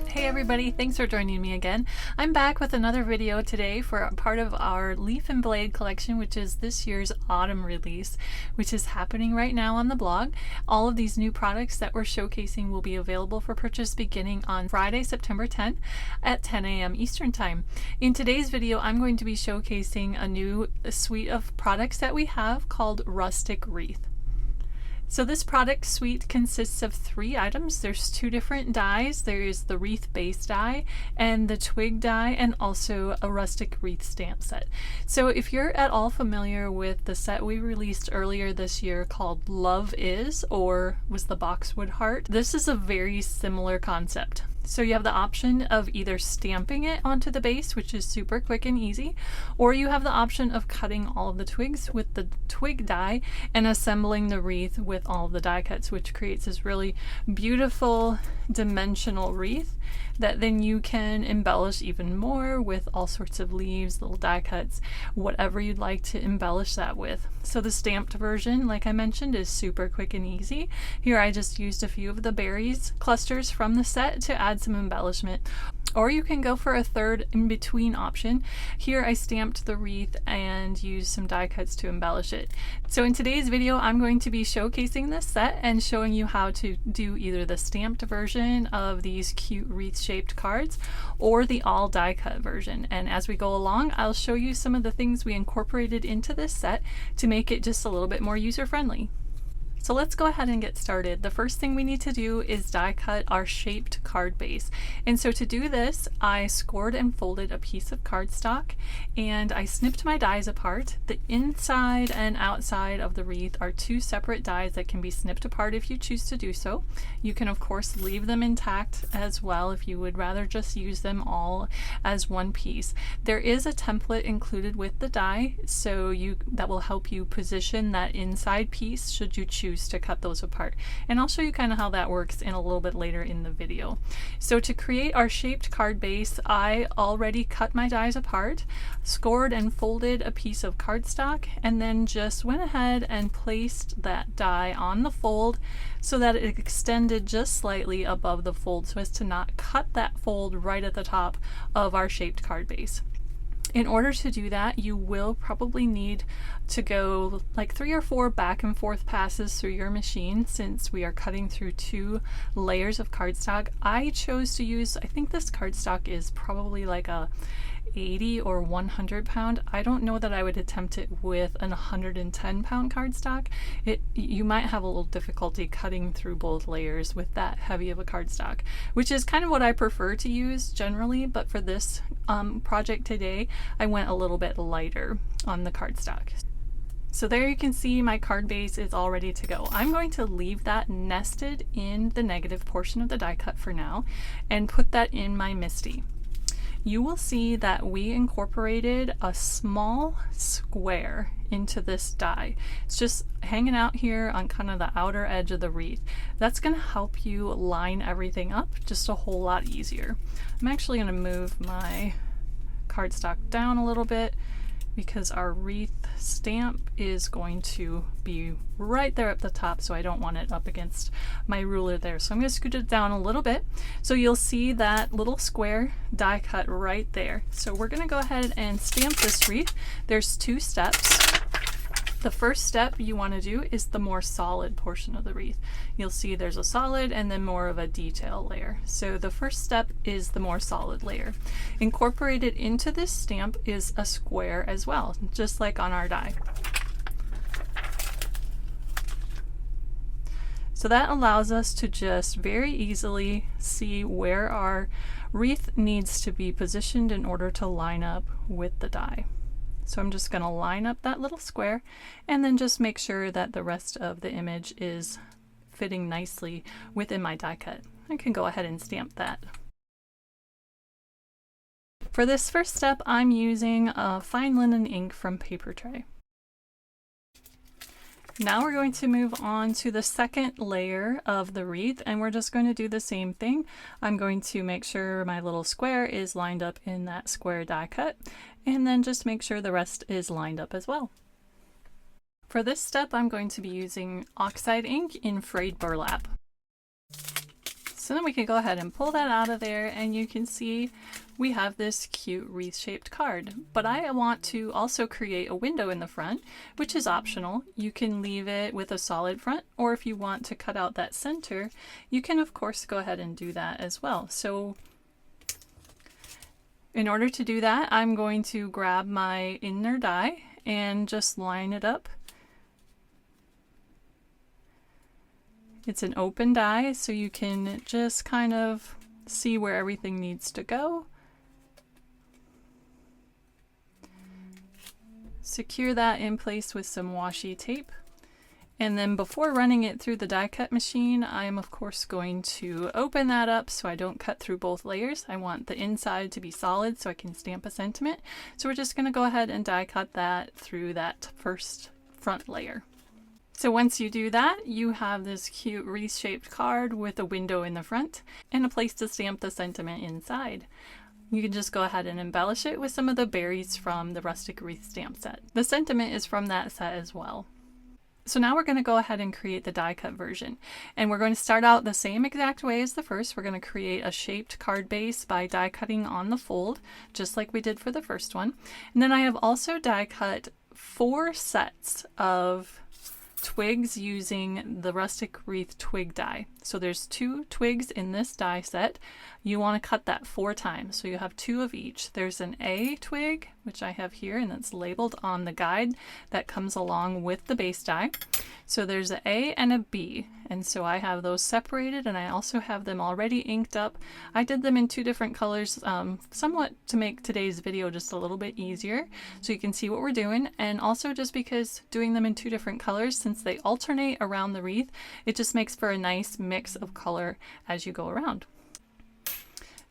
Hey everybody, thanks for joining me again. I'm back with another video today for part of our Leaf and Blade collection, which is this year's autumn release, which is happening right now on the blog. All of these new products that we're showcasing will be available for purchase beginning on Friday, September 10th at 10 a.m. Eastern Time. In today's video, I'm going to be showcasing a new suite of products that we have called Rustic Wreath. So this product suite consists of 3 items. There's 2 different dies. There is the wreath base die and the twig die, and also a rustic wreath stamp set. So if you're at all familiar with the set we released earlier this year called Love Is, or was the Boxwood Heart, this is a very similar concept. So you have the option of either stamping it onto the base, which is super quick and easy, or you have the option of cutting all of the twigs with the twig die and assembling the wreath with all of the die cuts, which creates this really beautiful dimensional wreath that then you can embellish even more with all sorts of leaves, little die cuts, whatever you'd like to embellish that with. So the stamped version, like I mentioned, is super quick and easy. Here I just used a few of the berries clusters from the set to add some embellishment. Or you can go for a third in-between option. Here I stamped the wreath and used some die cuts to embellish it. So in today's video, I'm going to be showcasing this set and showing you how to do either the stamped version of these cute wreath-shaped cards or the all die cut version. And as we go along, I'll show you some of the things we incorporated into this set to make it just a little bit more user-friendly. So let's go ahead and get started. The first thing we need to do is die cut our shaped card base. And so to do this, I scored and folded a piece of cardstock and I snipped my dies apart. The inside and outside of the wreath are 2 separate dies that can be snipped apart if you choose to do so. You can of course leave them intact as well if you would rather just use them all as one piece. There is a template included with the die, so that will help you position that inside piece should you choose to cut those apart. And I'll show you kind of how that works in a little bit later in the video. So to create our shaped card base, I already cut my dies apart, scored and folded a piece of cardstock, and then just went ahead and placed that die on the fold so that it extended just slightly above the fold so as to not cut that fold right at the top of our shaped card base. In order to do that, you will probably need to go like 3 or 4 back and forth passes through your machine since we are cutting through 2 layers of cardstock. I chose to use, I think this cardstock is probably like a 80 or 100 pound. I don't know that I would attempt it with an 110 pound cardstock. You might have a little difficulty cutting through both layers with that heavy of a cardstock, which is kind of what I prefer to use generally, but for this project today, I went a little bit lighter on the cardstock. So there you can see my card base is all ready to go. I'm going to leave that nested in the negative portion of the die cut for now and put that in my MISTI. You will see that we incorporated a small square into this die. It's just hanging out here on kind of the outer edge of the wreath. That's going to help you line everything up just a whole lot easier. I'm actually going to move my cardstock down a little bit because our wreath stamp is going to be right there at the top, so I don't want it up against my ruler there. So I'm going to scoot it down a little bit. So you'll see that little square die cut right there. So we're going to go ahead and stamp this wreath. There's 2 steps. The first step you want to do is the more solid portion of the wreath. You'll see there's a solid and then more of a detail layer. So the first step is the more solid layer. Incorporated into this stamp is a square as well, just like on our die. So that allows us to just very easily see where our wreath needs to be positioned in order to line up with the die. So I'm just going to line up that little square and then just make sure that the rest of the image is fitting nicely within my die cut. I can go ahead and stamp that. For this first step, I'm using a fine linen ink from Paper Tray. Now we're going to move on to the second layer of the wreath, and we're just going to do the same thing. I'm going to make sure my little square is lined up in that square die cut, and then just make sure the rest is lined up as well. For this step, I'm going to be using oxide ink in frayed burlap. So then we can go ahead and pull that out of there, and you can see we have this cute wreath-shaped card. But I want to also create a window in the front, which is optional. You can leave it with a solid front, or if you want to cut out that center, you can of course go ahead and do that as well. So in order to do that, I'm going to grab my inner die and just line it up. It's an open die, so you can just kind of see where everything needs to go. Secure that in place with some washi tape. And then before running it through the die cut machine, I am of course going to open that up so I don't cut through both layers. I want the inside to be solid so I can stamp a sentiment. So we're just going to go ahead and die cut that through that first front layer. So once you do that, you have this cute wreath-shaped card with a window in the front and a place to stamp the sentiment inside. You can just go ahead and embellish it with some of the berries from the Rustic Wreath stamp set. The sentiment is from that set as well. So now we're going to go ahead and create the die cut version. And we're going to start out the same exact way as the first. We're going to create a shaped card base by die cutting on the fold, just like we did for the first one. And then I have also die cut 4 sets of twigs using the Rustic Wreath twig die. So there's 2 twigs in this die set. You want to cut that 4 times, so you have 2 of each. There's an A twig, which I have here, and that's labeled on the guide that comes along with the base die. So there's an A and a B, and so I have those separated, and I also have them already inked up. I did them in 2 different colors, somewhat to make today's video just a little bit easier, so you can see what we're doing, and also just because doing them in 2 different colors, since they alternate around the wreath, it just makes for a nice mix of color as you go around.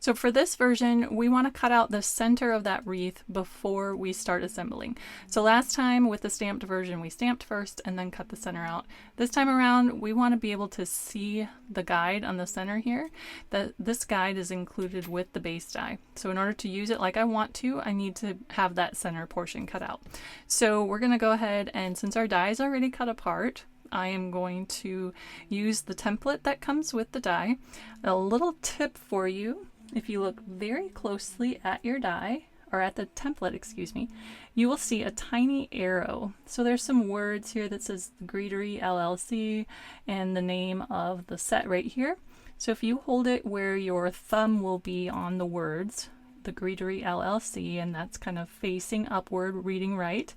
So for this version, we want to cut out the center of that wreath before we start assembling. So last time with the stamped version, we stamped first and then cut the center out. This time around, we want to be able to see the guide on the center here. This guide is included with the base die. So in order to use it like I want to, I need to have that center portion cut out. So we're going to go ahead, and since our die is already cut apart, I am going to use the template that comes with the die. A little tip for you: if you look very closely at your die, or at the template, excuse me, you will see a tiny arrow. So there's some words here that says Greetery LLC and the name of the set right here. So if you hold it where your thumb will be on the words, the Greetery LLC, and that's kind of facing upward, reading right,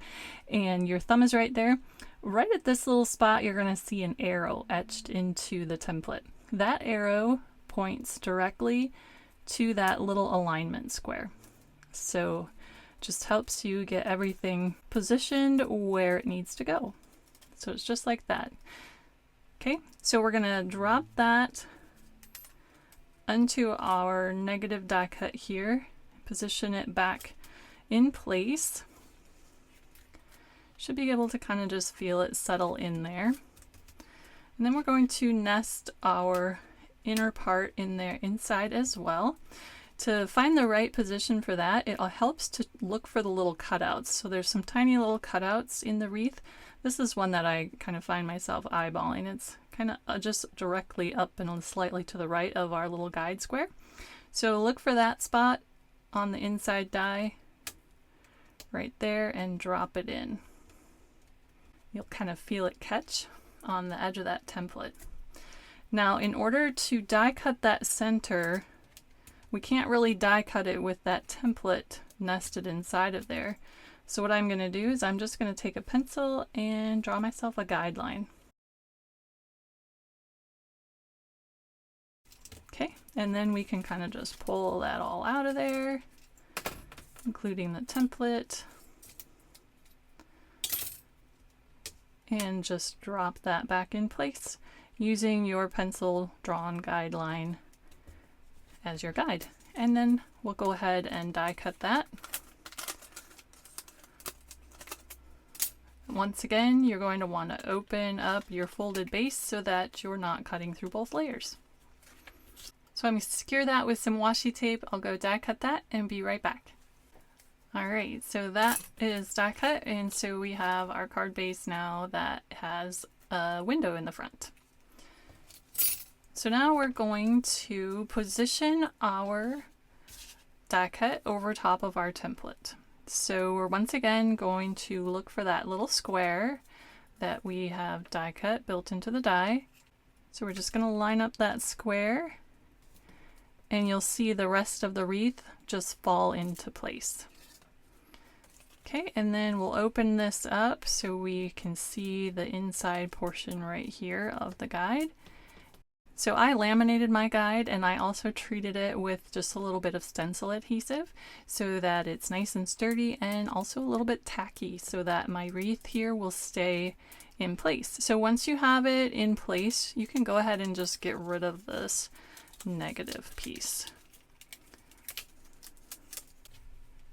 and your thumb is right there, right at this little spot, you're going to see an arrow etched into the template. That arrow points directly to that little alignment square. So just helps you get everything positioned where it needs to go. So it's just like that. Okay, so we're going to drop that onto our negative die cut here, position it back in place. Should be able to kind of just feel it settle in there. And then we're going to nest our inner part in there inside as well. To find the right position for that, it helps to look for the little cutouts. So there's some tiny little cutouts in the wreath. This is one that I kind of find myself eyeballing. It's kind of just directly up and slightly to the right of our little guide square. So look for that spot on the inside die right there and drop it in. You'll kind of feel it catch on the edge of that template. Now, in order to die cut that center, we can't really die cut it with that template nested inside of there. So what I'm going to do is I'm just going to take a pencil and draw myself a guideline. Okay, and then we can kind of just pull that all out of there, including the template, and just drop that back in place using your pencil drawn guideline as your guide. And then we'll go ahead and die cut that. Once again, you're going to want to open up your folded base so that you're not cutting through both layers. So I'm going to secure that with some washi tape. I'll go die cut that and be right back. Alright, so that is die cut, and so we have our card base now that has a window in the front. So now we're going to position our die cut over top of our template. So we're once again going to look for that little square that we have die cut built into the die. So we're just going to line up that square, and you'll see the rest of the wreath just fall into place. Okay, and then we'll open this up so we can see the inside portion right here of the guide. So I laminated my guide, and I also treated it with just a little bit of stencil adhesive so that it's nice and sturdy, and also a little bit tacky so that my wreath here will stay in place. So once you have it in place, you can go ahead and just get rid of this negative piece.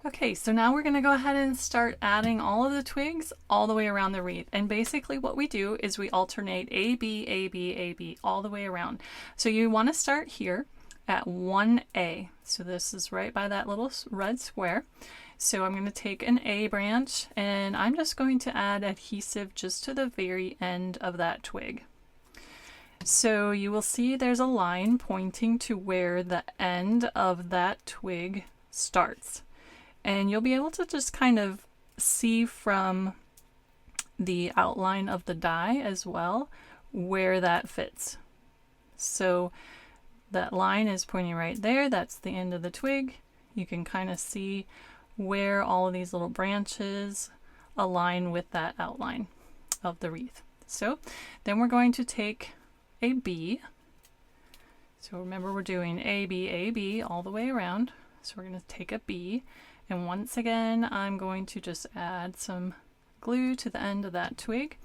Okay, so now we're going to go ahead and start adding all of the twigs all the way around the wreath. And basically what we do is we alternate A, B, A, B, A, B all the way around. So you want to start here at 1A. So this is right by that little red square. So I'm going to take an A branch, and I'm just going to add adhesive just to the very end of that twig. So you will see there's a line pointing to where the end of that twig starts. And you'll be able to just kind of see from the outline of the die as well where that fits. So that line is pointing right there. That's the end of the twig. You can kind of see where all of these little branches align with that outline of the wreath. So then we're going to take a B. So remember, we're doing A, B, A, B all the way around. So we're going to take a B. And once again, I'm going to just add some glue to the end of that twig.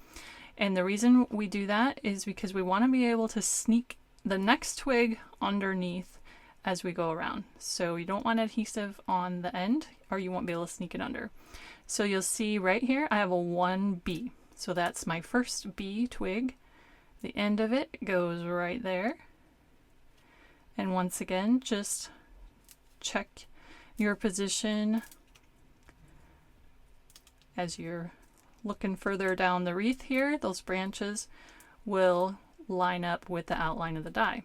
And the reason we do that is because we want to be able to sneak the next twig underneath as we go around. So you don't want adhesive on the end, or you won't be able to sneak it under. So you'll see right here, I have a 1B. So that's my first B twig. The end of it goes right there. And once again, just check your position as you're looking further down the wreath here. Those branches will line up with the outline of the die.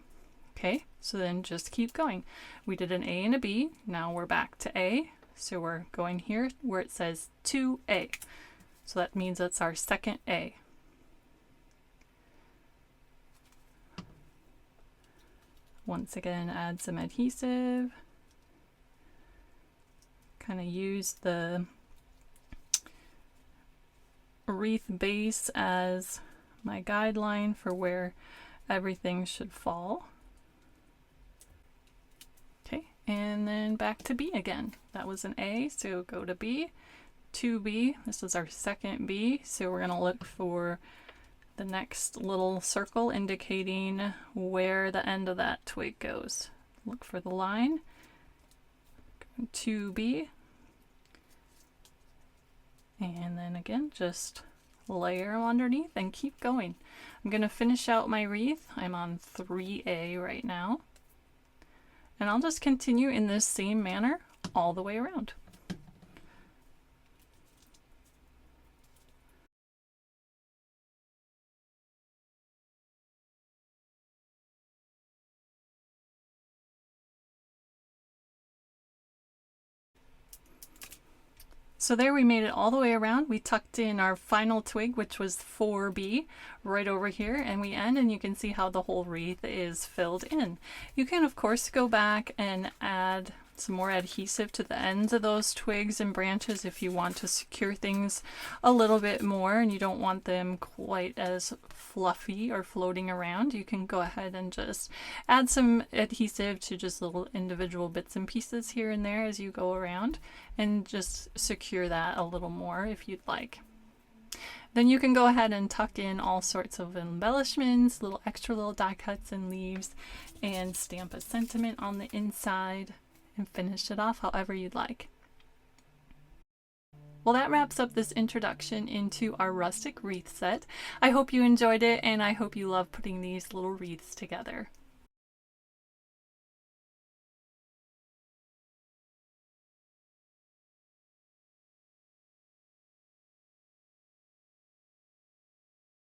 Okay, so then just keep going. We did an A and a B. Now we're back to A. So we're going here where it says 2A. So that means that's our second A. Once again, add some adhesive. Kind of use the wreath base as my guideline for where everything should fall. Okay, and then back to B again. That was an A, so go to B. 2B, this is our second B, so we're going to look for the next little circle indicating where the end of that twig goes. Look for the line. 2B, and then again just layer them underneath and keep going. I'm going to finish out my wreath. I'm on 3A right now, and I'll just continue in this same manner all the way around. So there, we made it all the way around. We tucked in our final twig, which was 4B, right over here, and we end, and you can see how the whole wreath is filled in. You can, of course, go back and add some more adhesive to the ends of those twigs and branches if you want to secure things a little bit more and you don't want them quite as fluffy or floating around. You can go ahead and just add some adhesive to just little individual bits and pieces here and there as you go around, and just secure that a little more if you'd like. Then you can go ahead and tuck in all sorts of embellishments, little extra little die cuts and leaves, and stamp a sentiment on the inside and finish it off however you'd like. Well, that wraps up this introduction into our rustic wreath set. I hope you enjoyed it, and I hope you love putting these little wreaths together.